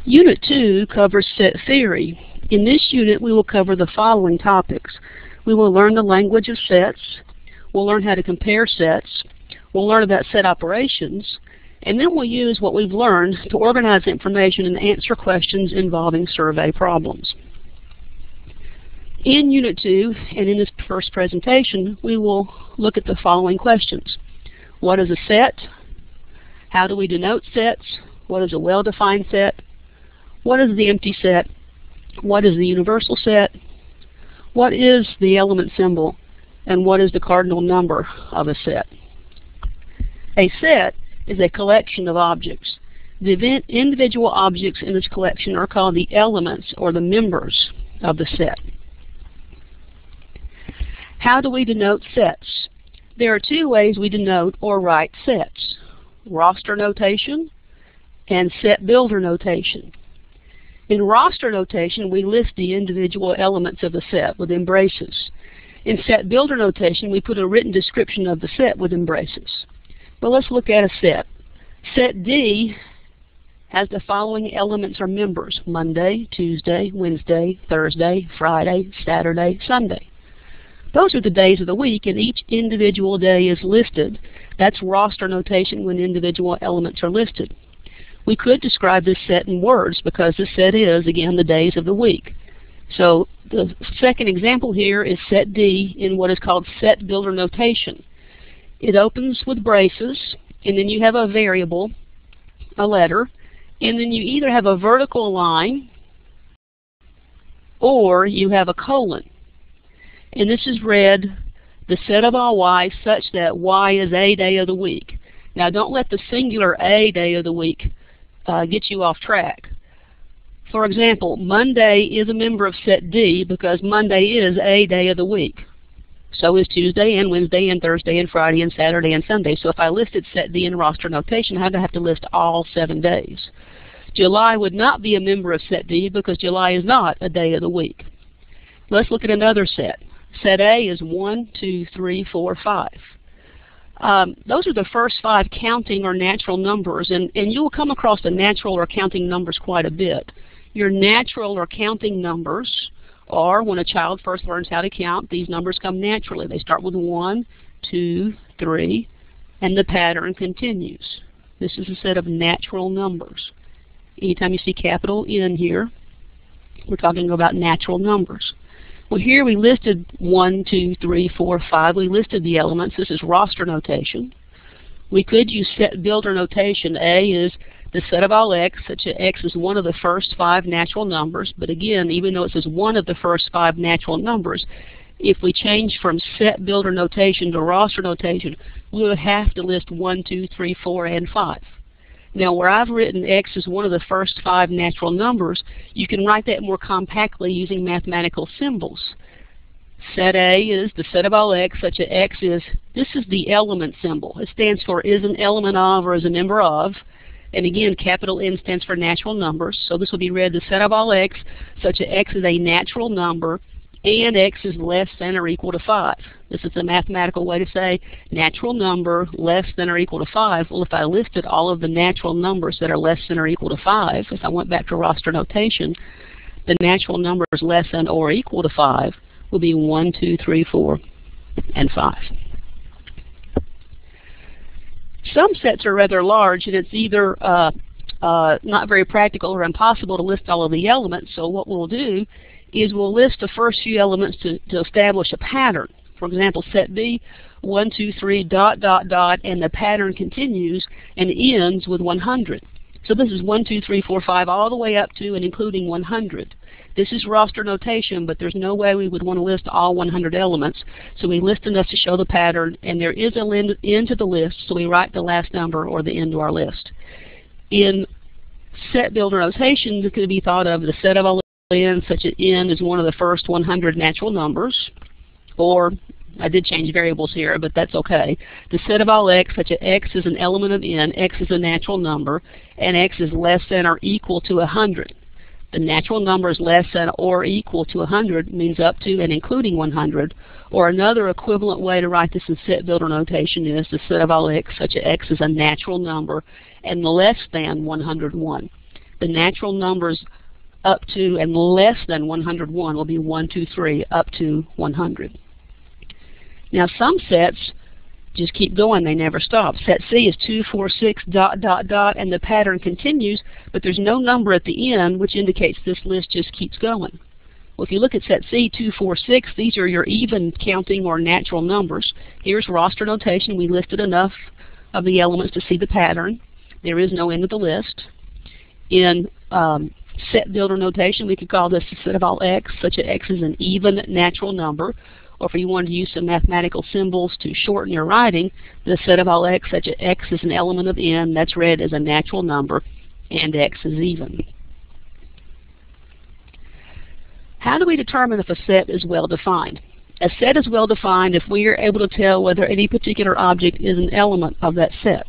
Unit 2 covers set theory. In this unit, we will cover the following topics. We will learn the language of sets. We'll learn how to compare sets. We'll learn about set operations. And then we'll use what we've learned to organize information and answer questions involving survey problems. In Unit 2, and in this first presentation, we will look at the following questions. What is a set? How do we denote sets? What is a well-defined set? What is the empty set? What is the universal set? What is the element symbol? And what is the cardinal number of a set? A set is a collection of objects. The individual objects in this collection are called the elements or the members of the set. How do we denote sets? There are two ways we denote or write sets: roster notation and set builder notation. In roster notation, we list the individual elements of the set with embraces. In set builder notation, we put a written description of the set with embraces. But let's look at a set. Set D has the following elements or members: Monday, Tuesday, Wednesday, Thursday, Friday, Saturday, Sunday. Those are the days of the week, and each individual day is listed. That's roster notation when individual elements are listed. We could describe this set in words because this set is, again, the days of the week. So the second example here is set D in what is called set builder notation. It opens with braces, and then you have a variable, a letter, and then you either have a vertical line or you have a colon. And this is read, the set of all y such that y is a day of the week. Now don't let the singular a day of the week get you off track. For example, Monday is a member of set D because Monday is a day of the week. So is Tuesday and Wednesday and Thursday and Friday and Saturday and Sunday. So if I listed set D in roster notation, I'd have to list all 7 days. July would not be a member of set D because July is not a day of the week. Let's look at another set. Set A is 1, 2, 3, 4, 5. Those are the first 5 counting or natural numbers, and you will come across the natural or counting numbers quite a bit. Your natural or counting numbers are, when a child first learns how to count, these numbers come naturally. They start with 1, 2, 3, and the pattern continues. This is a set of natural numbers. Anytime you see capital N here, we're talking about natural numbers. Well, here we listed 1, 2, 3, 4, 5. We listed the elements. This is roster notation. We could use set builder notation. A is the set of all x, such that x is one of the first 5 natural numbers. But again, even though it says one of the first 5 natural numbers, if we change from set builder notation to roster notation, we would have to list 1, 2, 3, 4, and 5. Now, where I've written x is one of the first 5 natural numbers, you can write that more compactly using mathematical symbols. Set A is the set of all x, such that x is, this is the element symbol. It stands for is an element of or is a member of. And again, capital N stands for natural numbers. So this will be read the set of all x, such that x is a natural number and x is less than or equal to 5. This is a mathematical way to say natural number less than or equal to 5. Well, if I listed all of the natural numbers that are less than or equal to 5, if I went back to roster notation, the natural numbers less than or equal to 5 will be 1, 2, 3, 4, and 5. Some sets are rather large, and it's either not very practical or impossible to list all of the elements. So what we'll do is we'll list the first few elements to establish a pattern. For example, set B, 1, 2, 3, dot, dot, dot, and the pattern continues and ends with 100. So this is 1, 2, 3, 4, 5, all the way up to and including 100. This is roster notation, but there's no way we would want to list all 100 elements. So we list enough to show the pattern, and there is an end to the list, so we write the last number or the end to our list. In set builder notation, this could be thought of the set of all n, such that n is one of the first 100 natural numbers, or I did change variables here, but that's okay. The set of all x, such that x is an element of n, x is a natural number, and x is less than or equal to 100. The natural number is less than or equal to 100 means up to and including 100, or another equivalent way to write this in set builder notation is the set of all x, such that x is a natural number, and less than 101. The natural numbers up to and less than 101 will be 1, 2, 3, up to 100. Now some sets just keep going, they never stop. Set C is 2, 4, 6, dot, dot, dot, and the pattern continues, but there's no number at the end, which indicates this list just keeps going. Well, if you look at set C, 2, 4, 6, these are your even counting or natural numbers. Here's roster notation. We listed enough of the elements to see the pattern. There is no end of the list. In set builder notation, we could call this a set of all x, such that x is an even natural number. Or if you wanted to use some mathematical symbols to shorten your writing, the set of all x, such that x is an element of n, that's read as a natural number, and x is even. How do we determine if a set is well defined? A set is well defined if we are able to tell whether any particular object is an element of that set.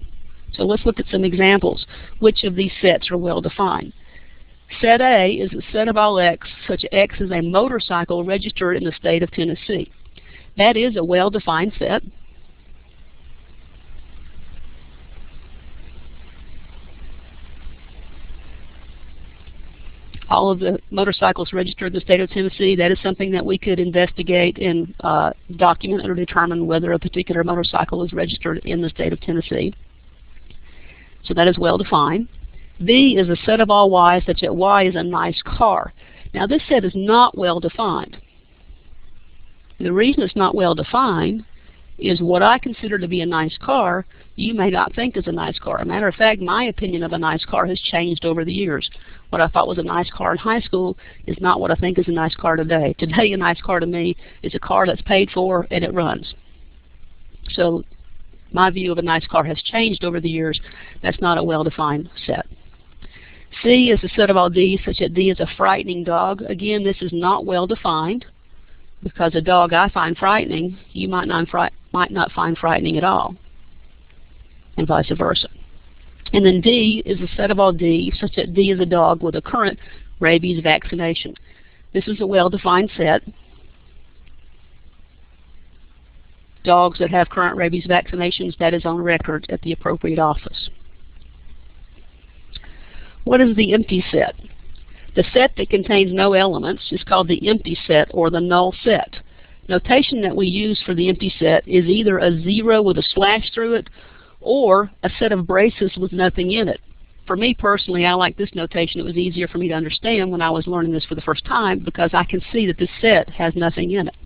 So let's look at some examples. Which of these sets are well defined? Set A is a set of all x, such that x is a motorcycle registered in the state of Tennessee. That is a well-defined set. All of the motorcycles registered in the state of Tennessee, that is something that we could investigate and document or determine whether a particular motorcycle is registered in the state of Tennessee. So that is well-defined. B is a set of all y such that y is a nice car. Now this set is not well defined. The reason it's not well defined is what I consider to be a nice car, you may not think is a nice car. As a matter of fact, my opinion of a nice car has changed over the years. What I thought was a nice car in high school is not what I think is a nice car today. Today a nice car to me is a car that's paid for and it runs. So my view of a nice car has changed over the years. That's not a well-defined set. C is a set of all D such that D is a frightening dog. Again, this is not well defined because a dog I find frightening, you might not find frightening at all, and vice versa. And then D is a set of all D such that D is a dog with a current rabies vaccination. This is a well-defined set. Dogs that have current rabies vaccinations, that is on record at the appropriate office. What is the empty set? The set that contains no elements is called the empty set or the null set. Notation that we use for the empty set is either a 0 with a slash through it or a set of braces with nothing in it. For me personally, I like this notation. It was easier for me to understand when I was learning this for the first time because I can see that this set has nothing in it.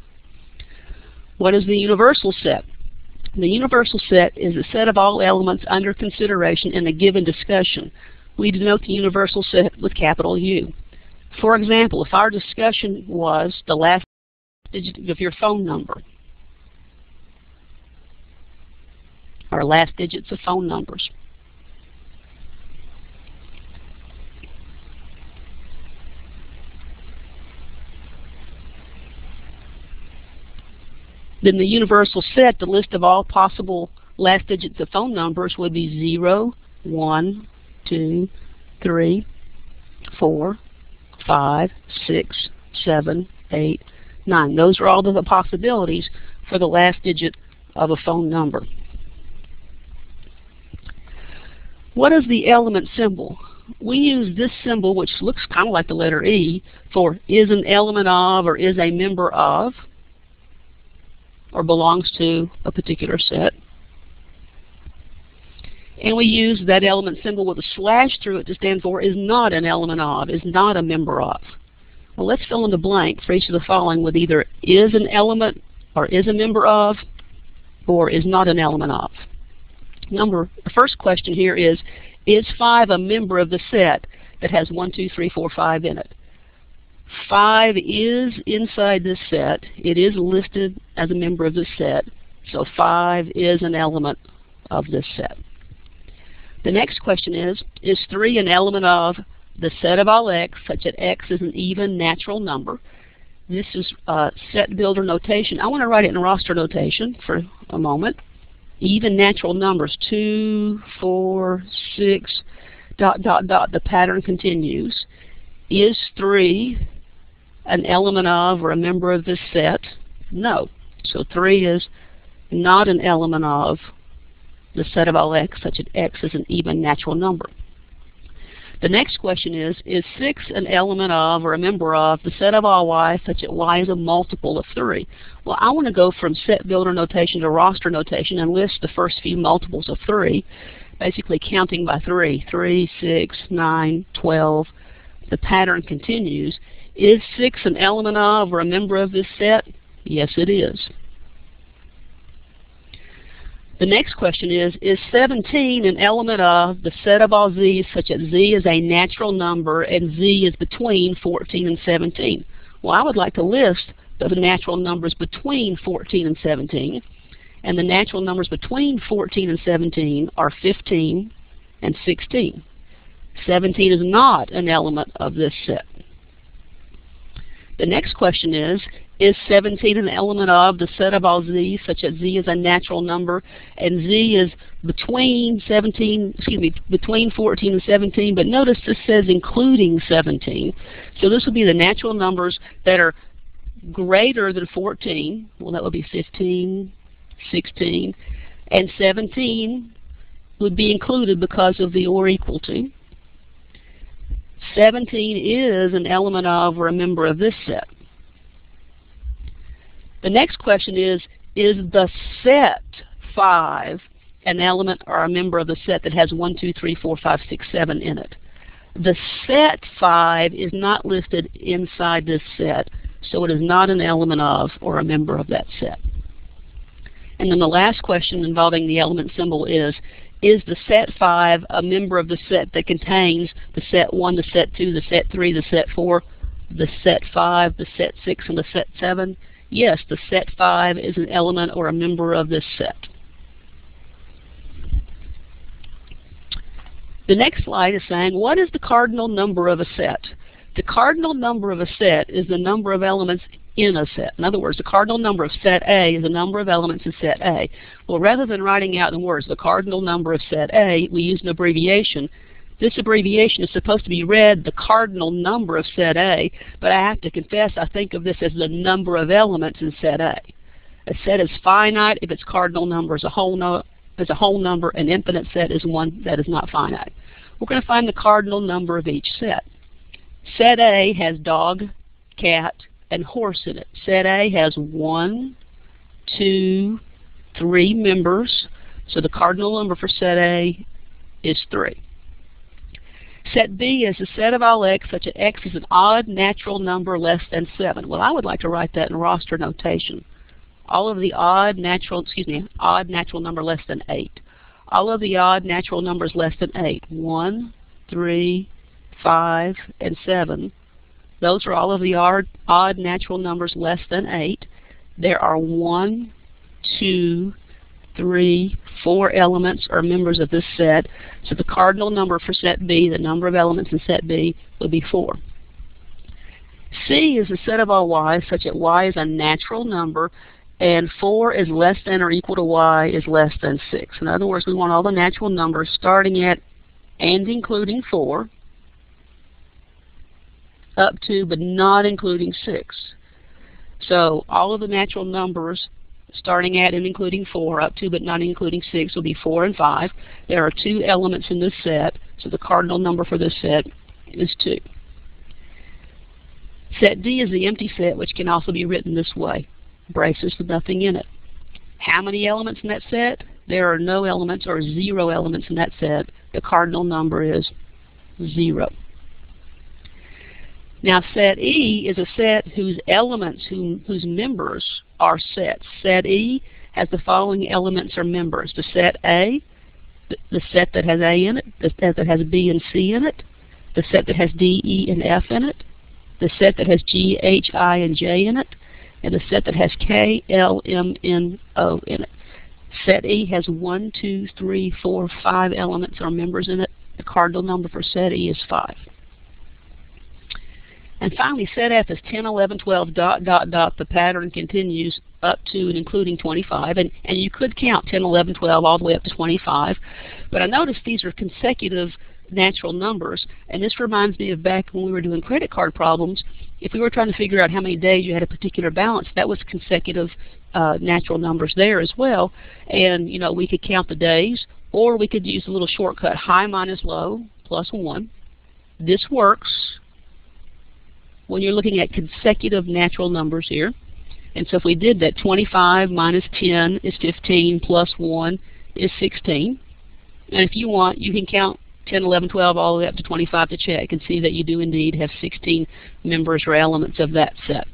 What is the universal set? The universal set is a set of all elements under consideration in a given discussion. We denote the universal set with capital U. For example, if our discussion was the last digit of your phone number, or last digits of phone numbers, then the universal set, the list of all possible last digits of phone numbers would be 0, 1, 2, 3, 4, 5, 6, 7, 8, 9. Those are all the possibilities for the last digit of a phone number. What is the element symbol? We use this symbol, which looks kind of like the letter E, for is an element of or is a member of or belongs to a particular set. And we use that element symbol with a slash through it to stand for is not an element of, is not a member of. Well, let's fill in the blank for each of the following with either is an element or is a member of or is not an element of. The first question here is 5 a member of the set that has 1, 2, 3, 4, 5 in it? 5 is inside this set. It is listed as a member of this set. So 5 is an element of this set. The next question is 3 an element of the set of all x, such that x is an even natural number? This is set builder notation. I want to write it in roster notation for a moment. Even natural numbers, 2, 4, 6, dot, dot, dot. The pattern continues. Is 3 an element of or a member of this set? No. So 3 is not an element of the set of all x, such that x is an even natural number. The next question is 6 an element of or a member of the set of all y such that y is a multiple of 3? Well, I want to go from set builder notation to roster notation and list the first few multiples of 3, basically counting by 3. 3, 6, 9, 12. The pattern continues. Is 6 an element of or a member of this set? Yes, it is. The next question is 17 an element of the set of all z's such that z is a natural number and z is between 14 and 17? Well, I would like to list the natural numbers between 14 and 17. And the natural numbers between 14 and 17 are 15 and 16. 17 is not an element of this set. The next question is 17 an element of the set of all z such that z is a natural number and z is between 14 and 17, but notice this says including 17. So this would be the natural numbers that are greater than 14. Well, that would be 15, 16, and 17 would be included because of the or equal to. 17 is an element of or a member of this set. The next question is the set 5 an element or a member of the set that has 1, 2, 3, 4, 5, 6, 7 in it? The set 5 is not listed inside this set, so it is not an element of or a member of that set. And then the last question involving the element symbol is the set 5 a member of the set that contains the set 1, the set 2, the set 3, the set 4, the set 5, the set 6, and the set 7? Yes, the set 5 is an element or a member of this set. The next slide is saying, what is the cardinal number of a set? The cardinal number of a set is the number of elements in a set. In other words, the cardinal number of set A is the number of elements in set A. Well, rather than writing out in words the cardinal number of set A, we use an abbreviation. This abbreviation is supposed to be read the cardinal number of set A, but I have to confess I think of this as the number of elements in set A. A set is finite if its cardinal number is a whole number. An infinite set is one that is not finite. We're going to find the cardinal number of each set. Set A has dog, cat, and horse in it. Set A has 1, 2, 3 members, so the cardinal number for set A is 3. Set B is the set of all x such that x is an odd natural number less than 7. Well, I would like to write that in roster notation. All of the odd natural number less than 8. All of the odd natural numbers less than 8. 1, 3, 5, and 7. Those are all of the odd natural numbers less than 8. There are 1, 2, 3, 4 elements or members of this set. So the cardinal number for set B, the number of elements in set B, would be 4. C is the set of all y such that y is a natural number and 4 is less than or equal to y is less than 6. In other words, we want all the natural numbers starting at and including 4 up to but not including 6. So all of the natural numbers starting at and including 4 up to but not including 6 will be 4 and 5. There are 2 elements in this set, so the cardinal number for this set is 2. Set D is the empty set, which can also be written this way. Braces with nothing in it. How many elements in that set? There are no elements or 0 elements in that set. The cardinal number is 0. Now set E is a set whose elements, whose members are sets. Set E has the following elements or members. The set A, the set that has A in it, the set that has B and C in it, the set that has D, E, and F in it, the set that has G, H, I, and J in it, and the set that has K, L, M, N, O in it. Set E has 1, 2, 3, 4, 5 elements or members in it. The cardinal number for set E is 5. And finally, set F is 10, 11, 12, ... The pattern continues up to and including 25. And you could count 10, 11, 12 all the way up to 25. But I noticed these are consecutive natural numbers. And this reminds me of back when we were doing credit card problems. If we were trying to figure out how many days you had a particular balance, that was consecutive natural numbers there as well. And, you know, we could count the days, or we could use a little shortcut, high minus low plus 1. This works when you're looking at consecutive natural numbers here. And so if we did that, 25 minus 10 is 15, plus 1 is 16. And if you want, you can count 10, 11, 12, all the way up to 25 to check and see that you do indeed have 16 members or elements of that set.